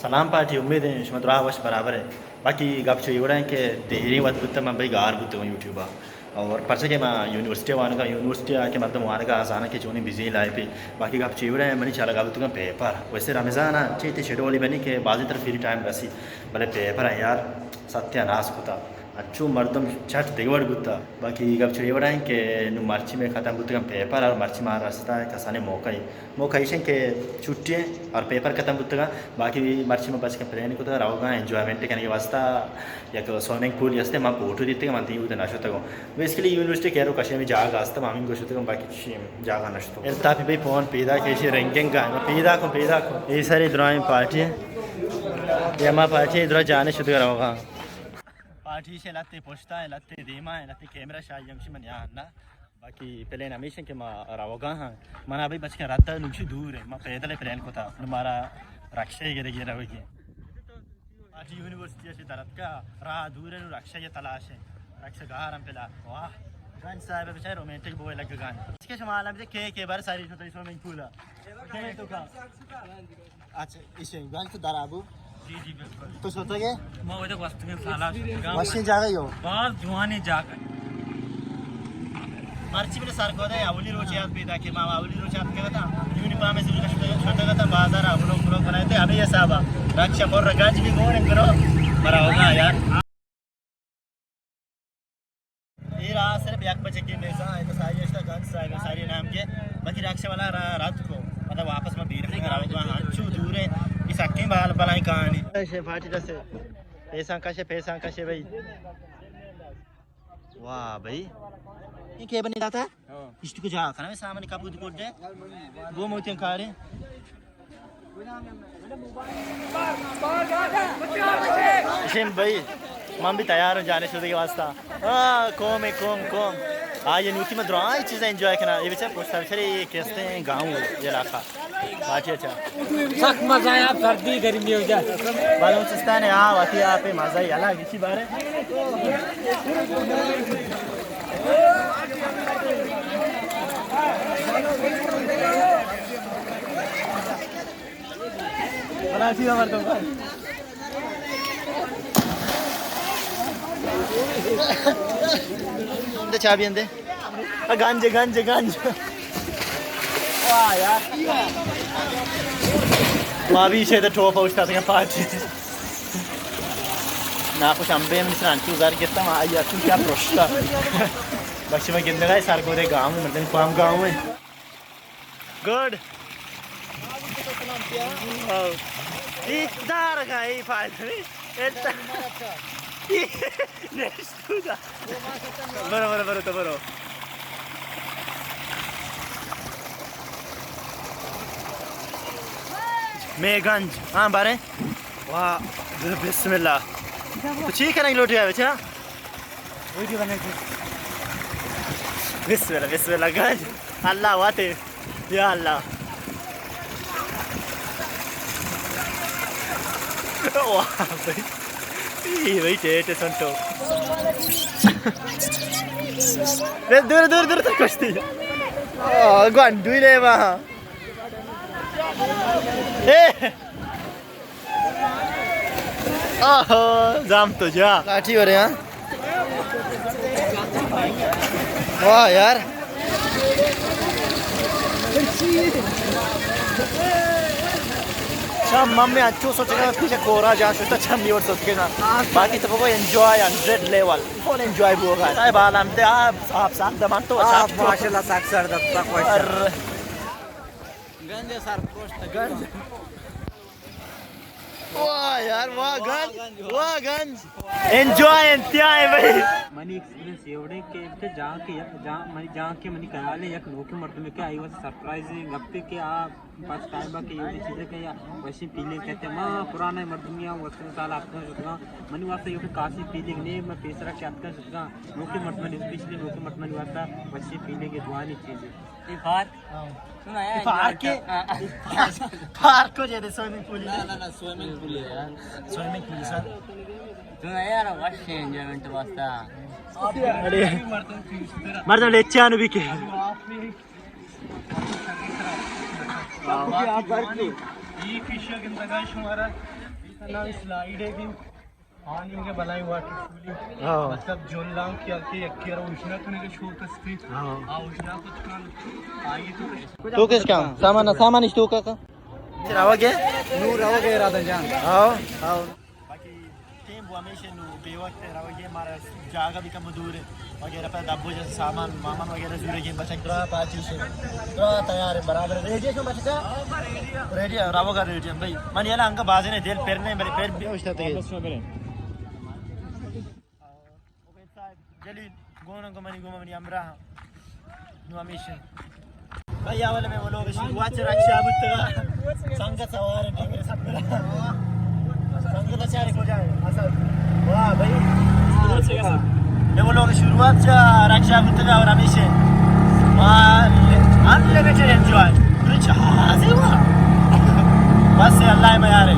सलाम पार्टी उम्मीद है शुमत रहा वश बराबर है बाकी गप चाहिए उड़ा है कि देरी वत बुत्ता मैं भाई गार बुत्ता हूँ यूट्यूबा और परसे के मैं यूनिवर्सिटी वाला का यूनिवर्सिटी आके मतलब वहाँ का आसाना के चोनी बिजी लाइफ पे बाकी गप चाहिए उड़ा है मैंने चला गया बुत्ता पेपर वैसे रमज़ान अच्छी शेड्यूल बनी के बाजी तरफ फ्री टाइम रसी भले पेपर है यार सत्यानाश होता अच्छू मर्दम चट दिगवड़ गुत्ता बाकी गप छुड़ी बड़ा है कि नु मर्ची में ख़त्म बुत्ता पेपर और मर्ची मार रास्ता है कसाने मौका इसे के छुट्टी और पेपर ख़त्म बुत्ता बाकी मर्ची में बस के प्लान को रावगा एंजॉयमेंट करने के वास्ता या स्विमिंग पूल यस्ते माँ फोटो दीते मन तीन नशोता बेसिकली यूनिवर्सिटी कह कशे में जागा आस्ता मामी को बाकी जागा नशतो तापी भाई फोन पैदा के रैंकिंग का पैदा को ये सारी ड्राइंग पार्टी है माँ पार्टी इधर जाने शुद्ध कराओगा पार्टी से लाते पोस्टा है लाते धीमा है लाते कैमरा शायद यंशी मन यहाँ ना बाकी प्लेन हमेशा के माँ रावगा हाँ मना अभी बच के रात नुकसी दूर है माँ पैदल प्लेन को था हमारा रक्षा ही गिरे गिरा हुई पार्टी यूनिवर्सिटी से तरफ का राह दूर है रक्षा ये तलाश है रक्षा गार हम पिला वाह गन साहब बेचारे रोमांटिक बोए लग गान इसके समाल में के बार सारी तो स्विमिंग पूल है तो का अच्छा इसे गन तो दराबू जी बिल्कुल तो सोचोगे मैं वो तो वस्तु में साला मशीन जा गई हो बहुत जुआनी जा गई मार्ची में सर को दे आवली रोज याद भी था कि मां आवली रोज याद के था यूनिफॉर्म में सुन का छोटा था बाजार आप लोग बनाए थे अभी ये साहब रक्षा और रगाज भी गोन करो बड़ा होगा यार ये रात सिर्फ एक बजे के में सा तो सारी एक्स्ट्रा गन्स आएगा सारी नाम के बाकी रक्षा वाला रात को मतलब वापस में भीड़ में कराऊंगा अच्छू दूर है इस अक्की बाल बलाई कहानी ऐसे फाटी जैसे पैसा कशे भाई वाह भाई ये क्या बने जाता है इष्ट को जा खाना में सामने काबू कोट दे वो मोतियां खा रहे शेम भाई मम भी तैयार हो जाने शुरू के वास्ता कौम है कौम ये न्यूटी में द्रोई चीज़ें एंजॉय करना ये बेचारे पूछता बेचारे ये कैसे हैं गाँव ये इलाका बाकी अच्छा सख्त मजा है आप सर्दी गर्मी हो जाए बालूचिस्तान है हाँ वाकई यहाँ पे मज़ा ही अलग इसी बारे चाबी अंदे गंज वाह यार माँ भी इसे तो टॉप हाउस था पार्टी ना कुछ अंबे में श्रांति उजार कितना माँ आई तू क्या प्रोस्टा बच्चे में गिनने का सार को दे गाँव में मतलब काम गाँव में गुड इतना रखा है फायदा बरो मेगंज हाँ बारे वाह बिस्मिल्लाह तो ठीक है ना लोट गया बेचा बिस्मिल्लाह गंज अल्लाह वाते या अल्लाह वाह भाई टेटे संतो दूर तक कश्ती गंडू ले वहाँ ओहो जाम तो जा लाठी हो रहे हैं वाह यार शाम मम्मी अच्छू सोचेगा पीछे कोरा जा सोचता छम्मी और सोच के ना बाकी तो वो एंजॉय 100 लेवल फुल एंजॉय होगा साहब आलम ते आप साथ दमान तो आप माशाल्लाह साक्षर दत्ता कोई गंज सर पोस्ट गंज वाह यार वाह गंज एंजॉय है भाई मनी एक्सपीरियंस एवढे के जहाँ के मनी कराले एक नोके मर्द के आई वो सरप्राइजिंग गप्पे के आप पास टाइम बाकी ये चीज़ें के या वैसे फीलिंग कहते हैं माँ पुराना मर्द मियाँ वक्त साल आपका सुखा मनी वास्ता ये काशी फीलिंग नहीं मैं पेसरा के आपका सुखा नोके मर्द मनी स्पेशली नोके मर्द मनी वास्ता वैसे फीलिंग के दुआनी चीज़ें पार्क को जे स्विमिंग पूल ना स्विमिंग पूल है यार स्विमिंग पूल सर तुम यार वैसे एंजॉयमेंट वास्ता अरे मर्द लेच्चा नु भी के आप ये फिश गिंदा शुमारा ना स्लाइड है कि पानी के बनाई वाटर हाँ मतलब जोलांग की आके एक उष्णा करने के शो कसती हाँ उष्णा कुछ kan आई तू किस काम सामान इस तू का रावगे नू रावगे राधा जान हाँ बाकी टीम वो हमेशा नू बेवक्त रावगे हमारा जागा भी कम दूर है वगैरह पर दब्बो जैसे सामान वगैरह जरूरी है बच्चा ड्रा पाची से ड्रा तैयार है बराबर रेडी है बच्चा रेडी है रावगा रेडी है भाई मन याला अंक बाजे ने दिल पेरने मेरे पेर भी उस तरह के जली गोना को मनी अमरा नु हमेशा भाई आवले में वो लोग शुरुआत से रक्षा बुत्ता संगत सवार है मेरे सब संगत चारे हो जाए असल वाह भाई मैं वो लोग शुरुआत से रक्षा बुत्ता और हमेशा अनलिमिटेड एंजॉय कुछ हासिल हुआ बस अल्लाह में यार